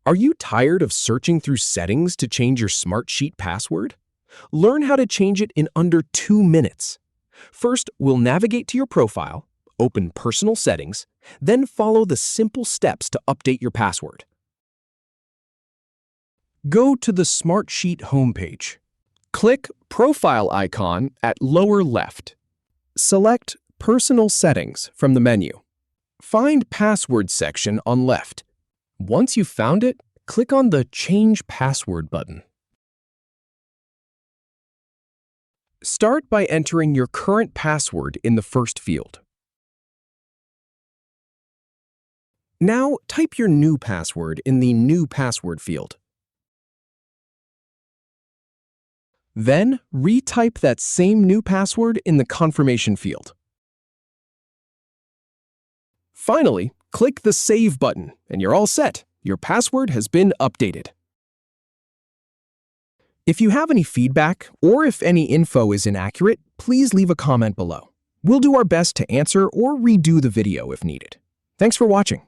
Are you tired of searching through settings to change your Smartsheet password? Learn how to change it in under 2 minutes. First, we'll navigate to your profile, open Personal Settings, then follow the simple steps to update your password. Go to the Smartsheet homepage. Click Profile icon at lower left. Select Personal Settings from the menu. Find Password section on left. Once you've found it, click on the Change Password button. Start by entering your current password in the first field. Now, type your new password in the New Password field. Then, retype that same new password in the Confirmation field. Finally, click the Save button, and you're all set. Your password has been updated. If you have any feedback, or if any info is inaccurate, please leave a comment below. We'll do our best to answer or redo the video if needed. Thanks for watching.